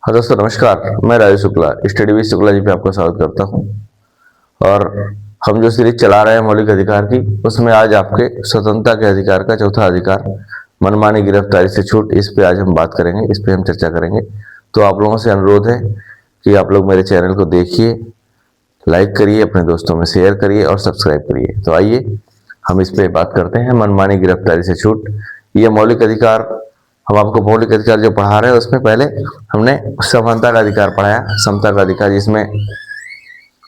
हाँ दोस्तों नमस्कार। मैं राजू शुक्ला स्टडी विद शुक्ला जी पे आपका स्वागत करता हूँ। और हम जो सीरीज चला रहे हैं मौलिक अधिकार की, उसमें आज आपके स्वतंत्रता के अधिकार का चौथा अधिकार मनमानी गिरफ्तारी से छूट, इस पे आज हम बात करेंगे, इस पे हम चर्चा करेंगे। तो आप लोगों से अनुरोध है कि आप लोग मेरे चैनल को देखिए, लाइक करिए, अपने दोस्तों में शेयर करिए और सब्सक्राइब करिए। तो आइए हम इस पे बात करते हैं, मनमानी गिरफ्तारी से छूट। ये मौलिक अधिकार, हम आपको मौलिक अधिकार जो पढ़ा रहे हैं उसमें पहले हमने समानता का अधिकार पढ़ाया, समता का अधिकार, जिसमें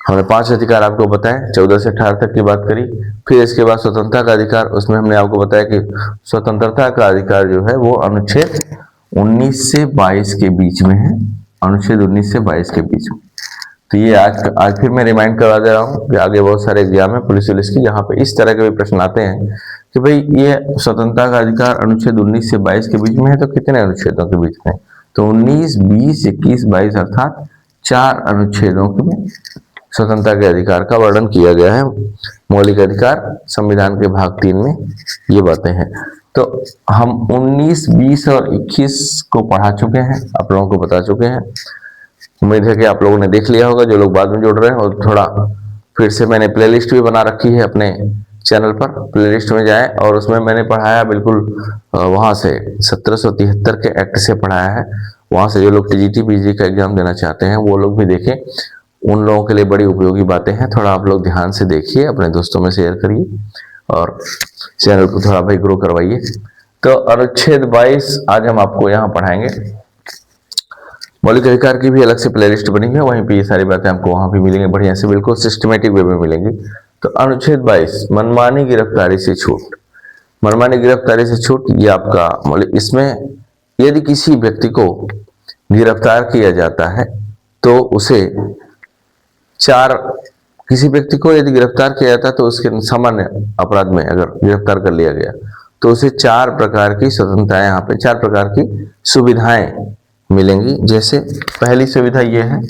हमने 5 अधिकार आपको बताए, 14 से 18 तक की बात करी। फिर इसके बाद स्वतंत्रता का अधिकार, उसमें हमने आपको बताया कि स्वतंत्रता का अधिकार जो है वो अनुच्छेद 19 से 22 के बीच में है, अनुच्छेद 19 से 22 के बीच में। तो ये आज फिर मैं रिमाइंड करवा दे रहा हूँ कि आगे बहुत सारे एग्जाम है पुलिस की, जहाँ पे इस तरह के भी प्रश्न आते हैं कि भाई ये स्वतंत्रता का अधिकार अनुच्छेद 19 से 22 के बीच में है, तो कितने अनुच्छेदों के बीच में? तो 19, 20, 21, 22 अर्थात 4 अनुच्छेदों में स्वतंत्रता के अधिकार का वर्णन किया गया है। मौलिक अधिकार संविधान के भाग 3 में ये बातें हैं। तो हम 19, 20 और 21 को पढ़ा चुके हैं, आप लोगों को बता चुके हैं। उम्मीद है कि आप लोगों ने देख लिया होगा, जो लोग बाद में जुड़ रहे हैं। और थोड़ा फिर से मैंने प्लेलिस्ट भी बना रखी है अपने चैनल पर, प्लेलिस्ट में जाएं और उसमें मैंने पढ़ाया बिल्कुल वहां से 1773 के एक्ट से पढ़ाया है। वहां से जो लोग टीजीटी पीजी का एग्जाम देना चाहते हैं वो लोग भी देखें, उन लोगों के लिए बड़ी उपयोगी बातें हैं। थोड़ा आप लोग ध्यान से देखिए, अपने दोस्तों में शेयर करिए और चैनल को थोड़ा भाई ग्रो करवाइए। तो अनुच्छेद 22 आज हम आपको यहाँ पढ़ाएंगे। मौलिक अधिकार की भी अलग से प्लेलिस्ट बनी है, वहीं पे ये सारी बातें आपको वहां भी मिलेंगी, बढ़िया से बिल्कुल सिस्टमेटिक वे में मिलेंगी। तो अनुच्छेद 22 मनमानी गिरफ्तारी से छूट। मनमानी गिरफ्तारी से छूट ये आपका मौलिक, इसमें यदि किसी व्यक्ति को गिरफ्तार किया जाता है तो उसे किसी व्यक्ति को यदि गिरफ्तार किया जाता है तो उसके सामान्य अपराध में अगर गिरफ्तार कर लिया गया तो उसे 4 प्रकार की स्वतंत्रताएं, यहाँ पे 4 प्रकार की सुविधाएं मिलेंगी। जैसे पहली सुविधा यह है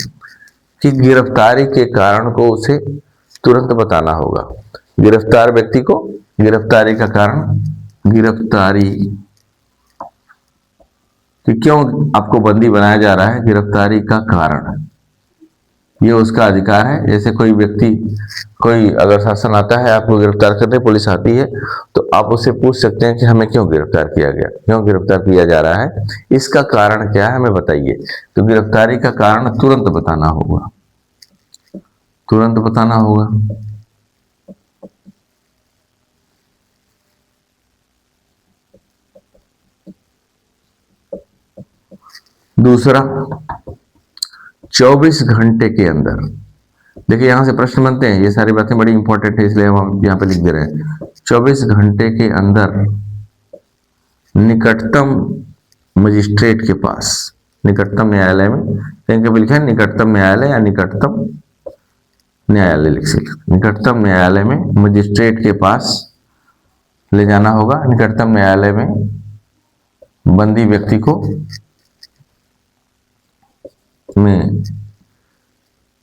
कि गिरफ्तारी के कारण को उसे तुरंत बताना होगा। गिरफ्तार व्यक्ति को गिरफ्तारी का कारण, गिरफ्तारी कि क्यों आपको बंदी बनाया जा रहा है, गिरफ्तारी का कारण, ये उसका अधिकार है। जैसे कोई व्यक्ति, कोई अगर शासन आता है आपको गिरफ्तार करने, पुलिस आती है, तो आप उससे पूछ सकते हैं कि हमें क्यों गिरफ्तार किया गया, क्यों गिरफ्तार किया जा रहा है, इसका कारण क्या है हमें बताइए। तो गिरफ्तारी का कारण तुरंत बताना होगा, तुरंत बताना होगा। दूसरा, 24 घंटे के अंदर। देखिए यहां से प्रश्न बनते हैं, ये सारी बातें बड़ी इंपॉर्टेंट है इसलिए हम यहाँ पे लिख दे रहे हैं। 24 घंटे के अंदर निकटतम मजिस्ट्रेट के पास, निकटतम न्यायालय में, कहीं पे लिखा है निकटतम न्यायालय या निकटतम न्यायालय, लिख सकते, निकटतम न्यायालय में मजिस्ट्रेट के पास ले जाना होगा। निकटतम न्यायालय में बंदी व्यक्ति को में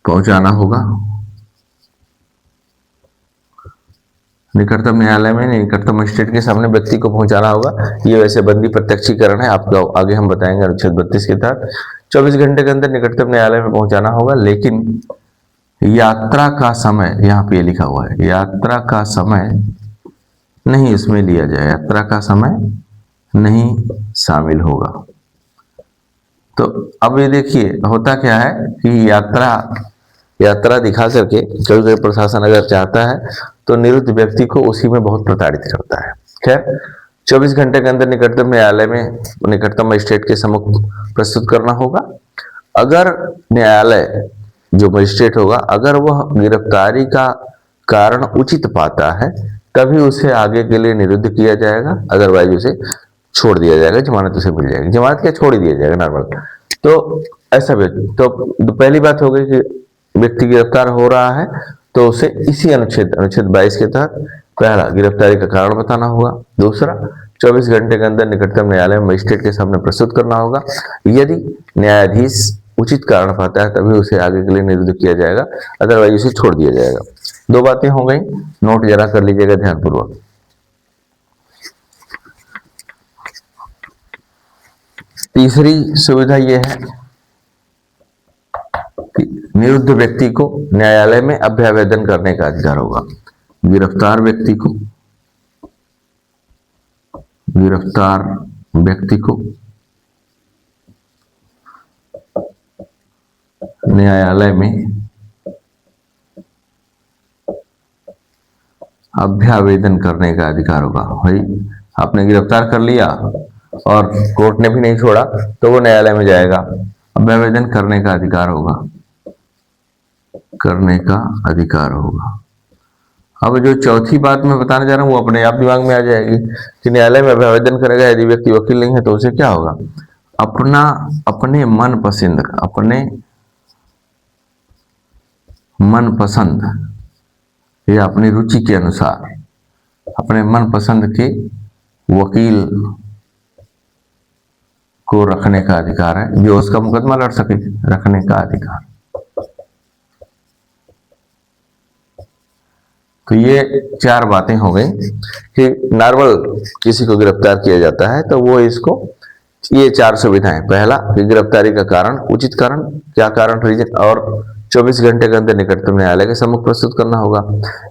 पहुंचाना होगा। निकटतम न्यायालय में, निकटतम मजिस्ट्रेट के सामने व्यक्ति को पहुंचाना होगा। ये वैसे बंदी प्रत्यक्षीकरण है, आपको आगे हम बताएंगे अनुच्छेद 32 के तहत। 24 घंटे के अंदर निकटतम न्यायालय में पहुंचाना होगा, लेकिन यात्रा का समय, यहाँ पे लिखा हुआ है यात्रा का समय नहीं इसमें लिया जाए, यात्रा का समय नहीं शामिल होगा। तो अब ये देखिए होता क्या है कि यात्रा दिखा करके कभी कभी प्रशासन अगर चाहता है तो निरुद्ध व्यक्ति को उसी में बहुत प्रताड़ित करता है। खैर, 24 घंटे के अंदर निकटतम न्यायालय में निकटतम मजिस्ट्रेट के सम्मुख प्रस्तुत करना होगा। अगर न्यायालय जो मजिस्ट्रेट होगा, अगर वह गिरफ्तारी का कारण उचित पाता है तभी उसे आगे के लिए निरुद्ध किया जाएगा, अदरवाइज उसे छोड़ दिया जाएगा, जमानत उसे मिल जाएगी। जमानत क्या, छोड़ ही दिया जाएगा नॉर्मल। तो ऐसा व्यक्ति, तो पहली बात हो गई कि व्यक्ति गिरफ्तार हो रहा है तो उसे इसी अनुच्छेद 22 के तहत पहला गिरफ्तारी का कारण बताना होगा। दूसरा, 24 घंटे के अंदर निकटतम न्यायालय में मजिस्ट्रेट के सामने प्रस्तुत करना होगा। यदि न्यायाधीश उचित कारण पाता है तभी उसे आगे के लिए निरुद्ध किया जाएगा, अदरवाइज उसे छोड़ दिया जाएगा। 2 बातें हो गई, नोट जरा कर लीजिएगा ध्यानपूर्वक। तीसरी सुविधा यह है निरुद्ध व्यक्ति को न्यायालय में अभ्यावेदन करने का अधिकार होगा। गिरफ्तार व्यक्ति को न्यायालय में अभ्यावेदन करने का अधिकार होगा। भाई आपने गिरफ्तार कर लिया और कोर्ट ने भी नहीं छोड़ा तो वो न्यायालय में जाएगा, अभ्यावेदन करने का अधिकार होगा। अब जो चौथी बात मैं बताने जा रहा हूँ वो अपने आप दिमाग में आ जाएगी कि न्यायालय में अभ्यावेदन करेगा, यदि व्यक्ति वकील नहीं है तो उसे क्या होगा, अपने मनपसंद या अपनी रुचि के अनुसार अपने मनपसंद के वकील को रखने का अधिकार है, जो उसका मुकदमा लड़ सके, रखने का अधिकार। तो ये चार बातें हो गई कि नॉर्मल किसी को गिरफ्तार किया जाता है तो वो इसको ये चार सुविधाएं, पहला कि गिरफ्तारी का कारण, उचित कारण, क्या कारण, रीजन, और 24 घंटे के अंदर निकटतम न्यायालय के सम्मुख प्रस्तुत करना होगा।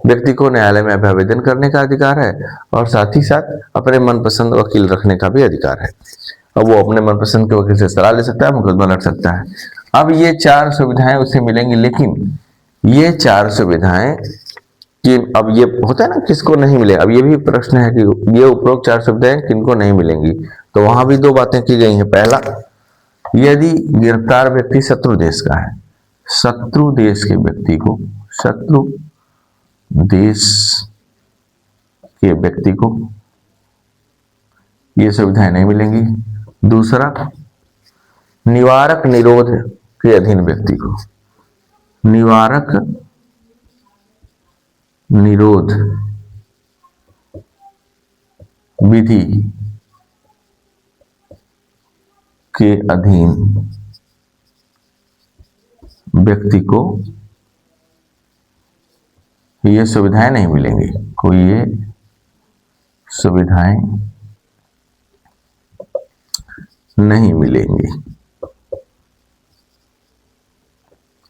व्यक्ति को न्यायालय में अभ्यावेदन करने का अधिकार है और साथ ही साथ अपने मनपसंद वकील रखने का भी अधिकार है। अब वो अपने मनपसंद के वकील से सलाह ले सकता है, मुकदमा लड़ सकता है। अब ये चार सुविधाएं उसे मिलेंगी, लेकिन ये चार सुविधाएं कि अब ये होता है ना किसको नहीं मिले, अब ये भी प्रश्न है कि ये उपरोक्त चार सुविधाएं किनको नहीं मिलेंगी, तो वहां भी दो बातें की गई हैं। पहला, यदि गिरफ्तार व्यक्ति शत्रु देश का है, शत्रु देश के व्यक्ति को ये सुविधाएं नहीं मिलेंगी। दूसरा, निवारक निरोध के अधीन व्यक्ति को, निवारक निरोध विधि के अधीन व्यक्ति को ये सुविधाएं नहीं मिलेंगी, कोई ये सुविधाएं नहीं मिलेंगी।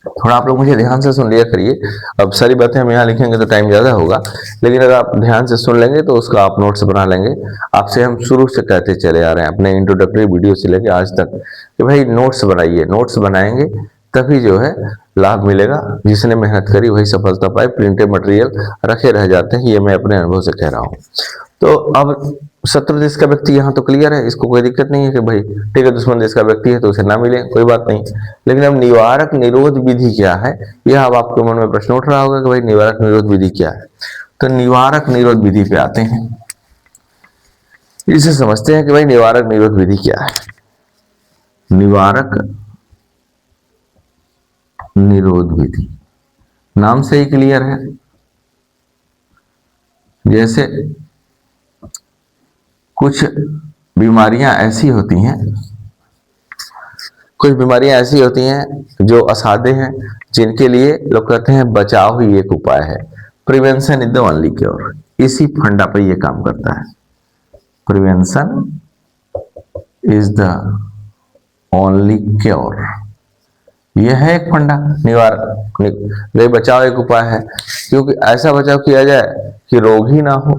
थोड़ा आप लोग मुझे ध्यान से सुन लिया करिए, अब सारी बातें हम यहाँ लिखेंगे तो टाइम ज्यादा होगा, लेकिन अगर आप ध्यान से सुन लेंगे तो उसका आप नोट्स बना लेंगे। आपसे हम शुरू से कहते चले आ रहे हैं अपने इंट्रोडक्टरी वीडियो से लेकर आज तक कि भाई नोट्स बनाइए, नोट्स बनाएंगे तभी जो है लाभ मिलेगा। जिसने मेहनत करी वही सफलता पाए, प्रिंटेड मटेरियल रखे रह जाते हैं, ये मैं अपने अनुभव से कह रहा हूँ। तो अब शत्रु देश का व्यक्ति यहाँ तो क्लियर है, इसको कोई दिक्कत नहीं है कि भाई ठीक है दुश्मन देश का व्यक्ति है तो उसे ना मिले, कोई बात नहीं। लेकिन अब निवारक निरोध विधि क्या है, यह अब आपके मन में प्रश्न उठ रहा होगा कि भाई निवारक निरोध विधि क्या है। तो निवारक निरोध विधि पे आते हैं, इसे समझते हैं कि भाई निवारक निरोध विधि क्या है। निवारक निरोध विधि नाम से ही क्लियर है। जैसे कुछ बीमारियां ऐसी होती हैं जो असाध्य हैं, जिनके लिए लोग कहते हैं बचाव ही एक उपाय है, prevention is the only cure. इसी फंडा पर यह काम करता है, prevention is the only cure. यह है एक फंडा, निवारक बचाव एक उपाय है, क्योंकि ऐसा बचाव किया जाए कि रोग ही ना हो।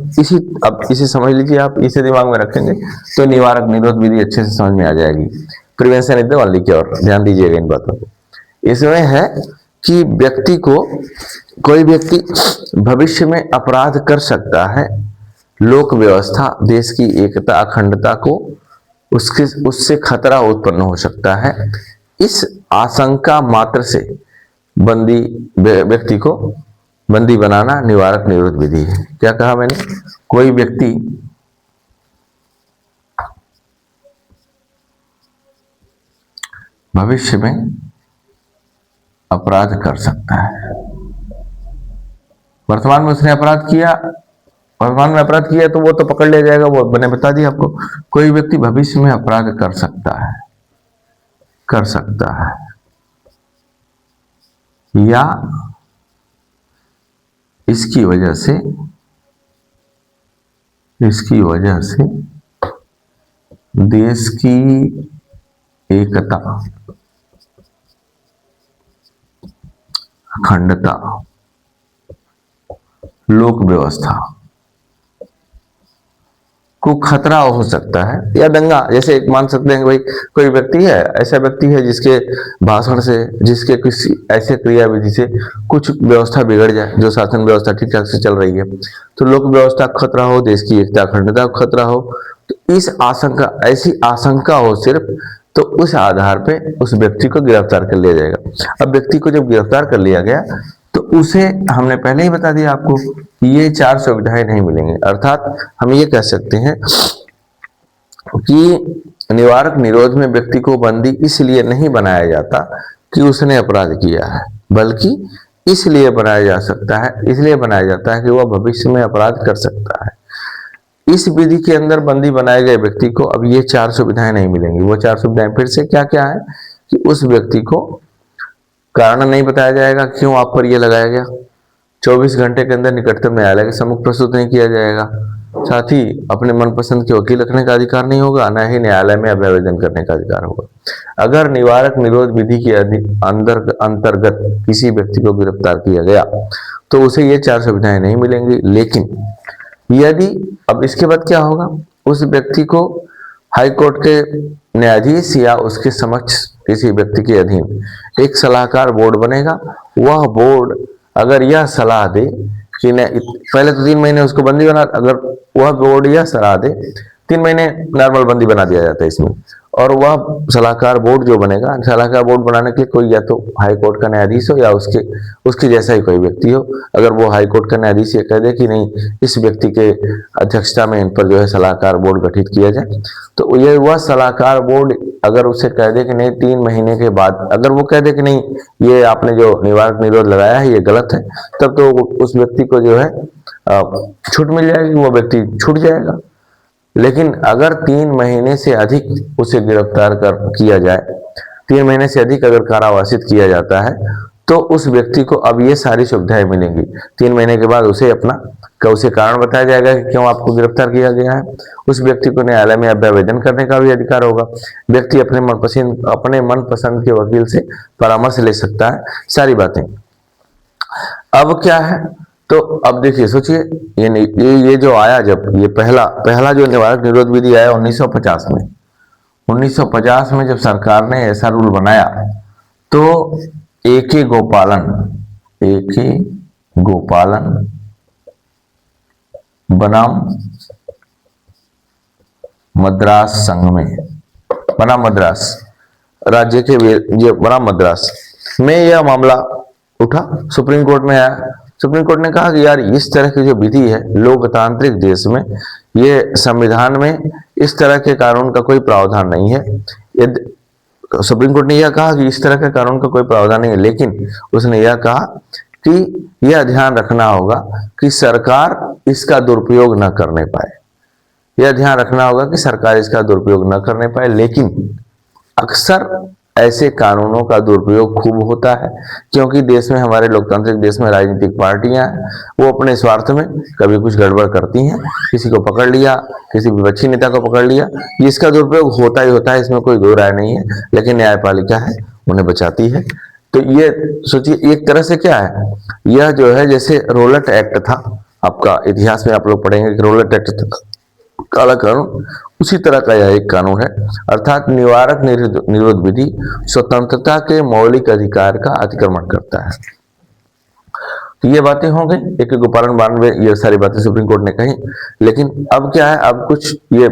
अब इसे समझ लीजिए, आप इसे दिमाग में रखेंगे तो निवारक निरोध विधि अच्छे से समझ में आ जाएगी। Prevention is the only cure, ध्यान दीजिएगा इन बातों को। इसमें है कि कोई व्यक्ति भविष्य में अपराध कर सकता है, लोक व्यवस्था, देश की एकता अखंडता को उससे खतरा उत्पन्न हो सकता है। इस आशंका मात्र से व्यक्ति को बंदी बनाना निवारक निरोध विधि है। क्या कहा मैंने, कोई व्यक्ति भविष्य में अपराध कर सकता है, वर्तमान में उसने अपराध किया तो वो तो पकड़ लिया जाएगा, वो मैंने बता दिया आपको। कोई व्यक्ति भविष्य में अपराध कर सकता है या इसकी वजह से देश की एकता अखंडता, लोक व्यवस्था को खतरा हो सकता है, या दंगा। जैसे एक मान सकते हैं कि भाई कोई व्यक्ति है, ऐसा व्यक्ति है जिसके भाषण से, जिसके किसी ऐसे क्रियाविधि से कुछ व्यवस्था बिगड़ जाए, जो शासन व्यवस्था ठीक ठाक से चल रही है, तो लोक व्यवस्था का खतरा हो, देश की एकता अखंडता का खतरा हो, तो इस आशंका, ऐसी आशंका हो सिर्फ, तो उस आधार पे उस व्यक्ति को गिरफ्तार कर लिया जाएगा। अब व्यक्ति को जब गिरफ्तार कर लिया गया तो उसे, हमने पहले ही बता दिया आपको, ये 4 सुविधाएं नहीं मिलेंगी। अर्थात हम ये कह सकते हैं कि निवारक निरोध में व्यक्ति को बंदी इसलिए नहीं बनाया जाता कि उसने अपराध किया है, बल्कि इसलिए बनाया जा सकता है, इसलिए बनाया जाता है कि वह भविष्य में अपराध कर सकता है। इस विधि के अंदर बंदी बनाए गए व्यक्ति को अब ये 4 सुविधाएं नहीं मिलेंगी। वो 4 सुविधाएं फिर से क्या क्या है कि उस व्यक्ति को कारण नहीं बताया जाएगा क्यों आप पर यह लगाया गया, 24 घंटे के अंदर निकटतम न्यायालय के सम्मुख प्रस्तुत नहीं किया जाएगा, साथ ही अपने मनपसंद के वकील रखने का अधिकार नहीं होगा, न ही न्यायालय में अभ्यावेदन करने का अधिकार होगा। अगर निवारक निरोध विधि के अंतर्गत किसी व्यक्ति को गिरफ्तार किया गया तो उसे ये 4 सुविधाएं नहीं मिलेंगी। लेकिन यदि, अब इसके बाद क्या होगा, उस व्यक्ति को हाईकोर्ट के न्यायाधीश या उसके समक्ष किसी व्यक्ति के अधीन एक सलाहकार बोर्ड बनेगा। वह बोर्ड अगर यह सलाह दे कि नहीं, पहले तो 3 महीने उसको बंदी बना, अगर वह बोर्ड यह सलाह दे, 3 महीने नॉर्मल बंदी बना दिया जाता है इसमें, और वह सलाहकार बोर्ड जो बनेगा, सलाहकार बोर्ड बनाने के लिए कोई या तो हाई कोर्ट का न्यायाधीश हो या उसके जैसा ही कोई व्यक्ति हो। अगर वो हाई कोर्ट का न्यायाधीश ये कह दे कि नहीं, इस व्यक्ति के अध्यक्षता में इन पर जो है सलाहकार बोर्ड गठित किया जाए, तो ये वह सलाहकार बोर्ड अगर उसे कह दे कि नहीं 3 महीने के बाद, अगर वो कह दे कि नहीं ये आपने जो निवारक निरोध लगाया है ये गलत है, तब तो उस व्यक्ति को जो है छूट मिल जाएगी, वो व्यक्ति छूट जाएगा। लेकिन अगर 3 महीने से अधिक उसे गिरफ्तार किया जाए, 3 महीने से अधिक अगर कारावासित किया जाता है, तो उस व्यक्ति को अब ये सारी सुविधाएं मिलेंगी। 3 महीने के बाद उसे उसे कारण बताया जाएगा कि क्यों आपको गिरफ्तार किया गया है। उस व्यक्ति को न्यायालय में अभ्यावेदन करने का भी अधिकार होगा। व्यक्ति अपने मनपसंद के वकील से परामर्श ले सकता है, सारी बातें। अब क्या है, तो अब देखिए, सोचिए, ये जो आया, जब ये पहला जो निवारक निरोध विधि आया 1950 में, 1950 में जब सरकार ने ऐसा रूल बनाया, तो ए.के. गोपालन बनाम मद्रास संघ में, बनाम मद्रास राज्य के, ये बनाम मद्रास में यह मामला उठा, सुप्रीम कोर्ट में आया। सुप्रीम कोर्ट ने कहा कि यार इस तरह की जो विधि है लोकतांत्रिक देश में, ये संविधान में इस तरह के कानून का कोई प्रावधान नहीं है। यदि सुप्रीम कोर्ट ने यह कहा कि इस तरह के कानून का कोई प्रावधान नहीं है, लेकिन उसने यह कहा कि यह ध्यान रखना होगा कि सरकार इसका दुरुपयोग न करने पाए, यह ध्यान रखना होगा कि सरकार इसका दुरुपयोग न करने पाए। लेकिन अक्सर ऐसे कानूनों का दुरुपयोग खूब होता है, क्योंकि देश में, हमारे लोकतांत्रिक देश में राजनीतिक पार्टियां हैं, वो अपने स्वार्थ में कभी कुछ गड़बड़ करती हैं, किसी को पकड़ लिया, किसी विपक्षी नेता को पकड़ लिया, इसका दुरुपयोग होता ही होता है, इसमें कोई दो राय नहीं है। लेकिन न्यायपालिका है, उन्हें बचाती है। तो ये सोचिए, एक तरह से क्या है, यह जो है जैसे रोलट एक्ट था, आपका इतिहास में आप लोग पढ़ेंगे कि रोलट एक्ट था, काला कानून, उसी तरह का यह एक कानून है। अर्थात निवारक निरोध विधि स्वतंत्रता के मौलिक अधिकार का अतिक्रमण करता है। तो ये बातें हो गई, एक गोपालन 92, ये सारी बातें सुप्रीम कोर्ट ने कही। लेकिन अब क्या है, अब कुछ ये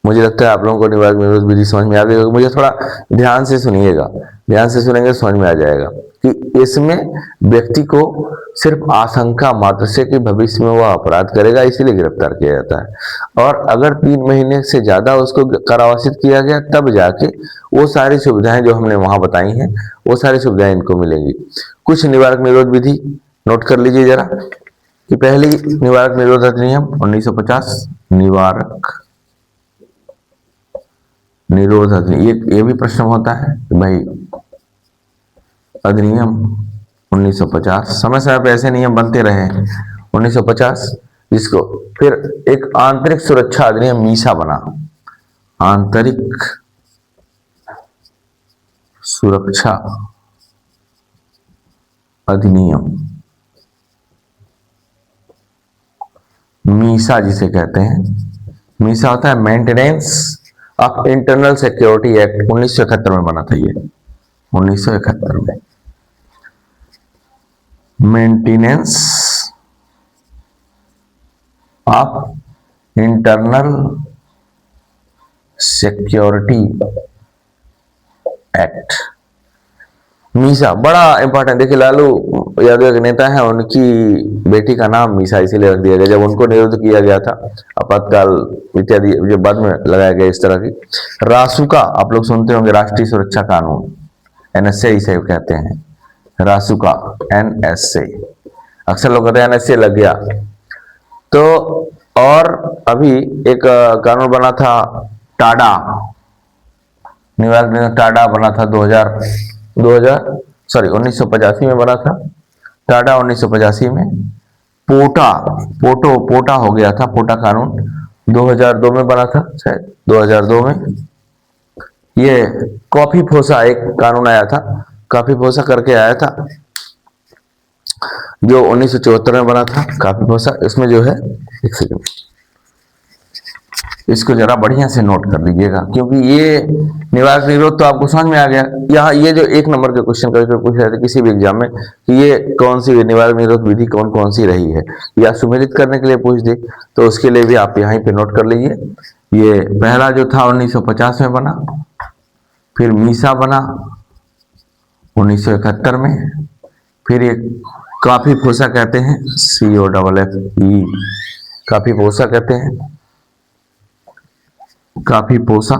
मुझे लगता है आप लोगों को निवारक निरोध विधि समझ में आ गई होगी। मुझे थोड़ा ध्यान से सुनिएगा, ध्यान से सुनेंगे समझ में आ जाएगा कि इसमें व्यक्ति को सिर्फ आशंका मात्र से कि भविष्य में वह अपराध करेगा, इसीलिए गिरफ्तार किया जाता है। और अगर 3 महीने से ज्यादा उसको कारावासित किया गया, तब जाके वो सारी सुविधाएं जो हमने वहां बताई हैं, वो सारी सुविधाएं इनको मिलेंगी। कुछ निवारक निरोध विधि नोट कर लीजिए जरा, कि पहली निवारक निरोध अधिनियम 1950, निवारक निरोध अधिनियम, ये भी प्रश्न होता है कि भाई अधिनियम 1950, समय समय पे ऐसे नियम बनते रहे 1950, जिसको फिर एक आंतरिक सुरक्षा अधिनियम मीसा बना, आंतरिक सुरक्षा अधिनियम, मीसा जिसे कहते हैं। मीसा होता है maintenance of internal security act, 1971 में बना था ये, 1971 में। Maintenance of internal security act, Misa बड़ा इंपॉर्टेंट। देखिए लालू यादव एक नेता है, उनकी बेटी का नाम मीसा इसीलिए रख दिया गया जब उनको निरुद्ध किया गया था, आपातकाल इत्यादि जो बाद में लगाया गया इस तरह की। रासुका आप लोग सुनते होंगे, राष्ट्रीय सुरक्षा कानून, एनएसए इसे कहते हैं, रासुका एनएसए। अक्सर लोग कहते हैं एनएसए लग गया। तो और अभी एक कानून बना था टाडा, निवारक टाडा बना था 1985 में बना था टाडा, 1985 में। पोटा हो गया था, पोटा कानून 2002 में बना था शायद, 2002 में। ये कॉफी फोसा एक कानून आया था, कॉफी फोसा करके आया था, जो 1974 में बना था, कॉफी फोसा। इसमें जो है, एक सेकंड, इसको जरा बढ़िया से नोट कर लीजिएगा, क्योंकि ये निवारक निरोध तो आपको समझ में आ गया। यहाँ ये जो एक नंबर के क्वेश्चन कभी पूछ रहे थे किसी भी एग्जाम में कि ये कौन सी निवारक निरोध विधि कौन कौन सी रही है, या सुमेलित करने के लिए पूछ दे तो उसके लिए भी आप यहीं पे नोट कर लीजिए। ये पहला जो था 1950 में बना, फिर मीसा बना 1971 में, फिर एक कॉफी फोसा कहते हैं, COFFE, कॉफी फोसा कहते हैं, कॉफी पोसा,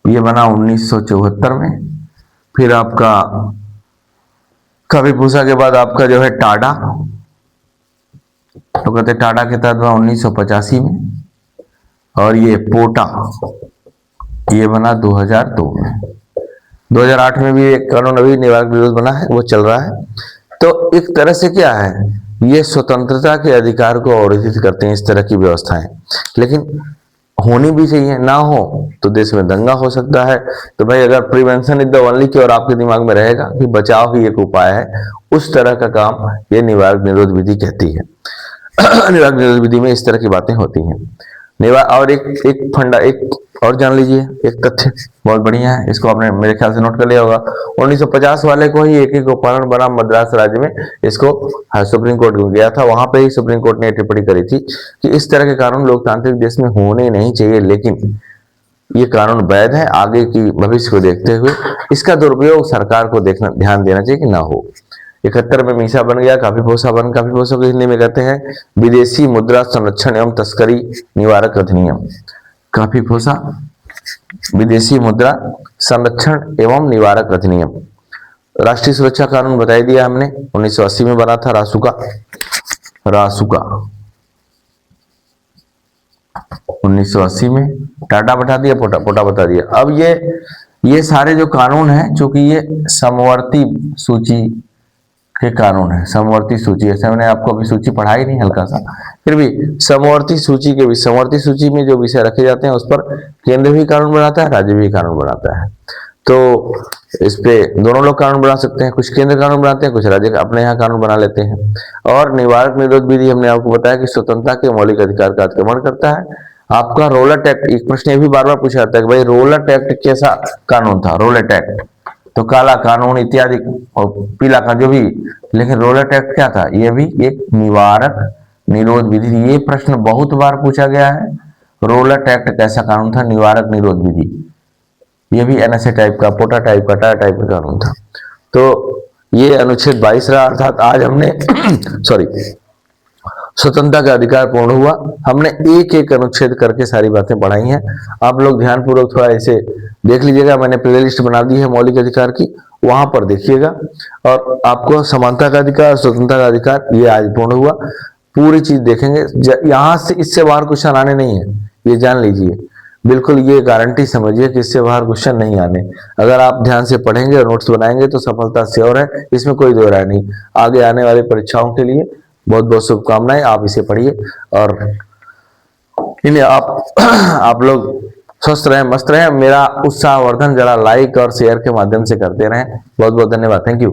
ये बना 1974 में। फिर आपका कॉफी पोसा के बाद आपका जो है टाडा, तो कहते हैं टाडा के तहत बना 1985 में। और ये पोटा, ये बना 2002 में। 2008 में भी एक कानून अभी निवारक निरोध बना है, वो चल रहा है। तो एक तरह से क्या है, ये स्वतंत्रता के अधिकार को अवरोधित करते हैं इस तरह की व्यवस्थाएं, लेकिन होनी भी चाहिए, ना हो तो देश में दंगा हो सकता है। तो भाई अगर prevention is the only cure आपके दिमाग में रहेगा कि बचाव ही एक उपाय है, उस तरह का काम ये निवारक निरोध विधि कहती है। निवारक निरोध विधि में इस तरह की बातें होती हैं। और एक फंडा, एक और जान लीजिए, एक तथ्य बहुत बढ़िया है, इसको आपने मेरे ख्याल से नोट कर लिया होगा। 1950 वाले को ही एक उपकरण बना मद्रास राज्य में, इसको सुप्रीम कोर्ट में गया था, वहां पे ही सुप्रीम कोर्ट ने टिप्पणी करी थी कि इस तरह के कानून लोकतांत्रिक देश में होने नहीं चाहिए, लेकिन ये कानून वैध है। आगे की भविष्य को देखते हुए इसका दुरुपयोग सरकार को ध्यान देना चाहिए कि ना हो। 71 में मीसा बन गया, कॉफी पोसा को हिंदी में कहते हैं विदेशी मुद्रा संरक्षण एवं तस्करी निवारक अधिनियम। कॉफी पोसा विदेशी मुद्रा संरक्षण एवं निवारक अधिनियम। राष्ट्रीय सुरक्षा कानून बता दिया हमने, 1980 में बना था रासुका 1980 में। टाटा बता दिया, पोटा बता दिया। अब ये सारे जो कानून हैं, चूंकि ये समवर्ती सूची के कानून है, समवर्ती सूची, ऐसे मैंने आपको अभी सूची पढ़ाई नहीं, हल्का सा, फिर भी समवर्ती सूची के भी, समवर्ती सूची में जो विषय रखे जाते हैं उस पर केंद्र भी कानून बनाता है, राज्य भी कानून बनाता है। तो इस पे दोनों लोग कानून बना सकते हैं, कुछ केंद्र कानून बनाते हैं, कुछ राज्य अपने यहाँ कानून बना लेते हैं। और निवारक निरोध विधि हमने आपको बताया कि स्वतंत्रता के मौलिक अधिकार का अतिक्रमण करता है। आपका रोलट एक्ट, एक प्रश्न ये भी बार बार पूछा जाता है कि भाई रोलट एक्ट कैसा कानून था, रोलट एक्ट तो काला कानून इत्यादि और पीला का जो भी, लेकिन रोलट एक्ट क्या था, ये भी एक निवारक निरोध विधि। ये प्रश्न बहुत बार पूछा गया है, रोलट एक्ट कैसा कानून था, निवारक निरोध विधि। ये भी एनएसए टाइप का, पोटा टाइप का, टाटा टाइप का कानून था। तो ये अनुच्छेद 22 रहा, अर्थात आज हमने स्वतंत्रता का अधिकार पूर्ण हुआ। हमने एक एक अनुच्छेद करके सारी बातें पढ़ाई हैं। आप लोग ध्यानपूर्वक थोड़ा इसे देख लीजिएगा, मैंने प्लेलिस्ट बना दी है मौलिक अधिकार की, वहां पर देखिएगा। और आपको समानता का अधिकार, स्वतंत्रता का अधिकार, ये आज पूर्ण हुआ। पूरी चीज देखेंगे, यहां से इससे बाहर क्वेश्चन आने नहीं है, ये जान लीजिए, बिल्कुल ये गारंटी समझिए कि इससे बाहर क्वेश्चन नहीं आने। अगर आप ध्यान से पढ़ेंगे और नोट्स बनाएंगे तो सफलता श्योर है, इसमें कोई दो राय नहीं। आगे आने वाली परीक्षाओं के लिए बहुत बहुत शुभकामनाएं। आप इसे पढ़िए और इन्हें आप लोग स्वस्थ रहें, मस्त रहें। मेरा उत्साहवर्धन जरा लाइक और शेयर के माध्यम से करते रहें। बहुत बहुत धन्यवाद, थैंक यू।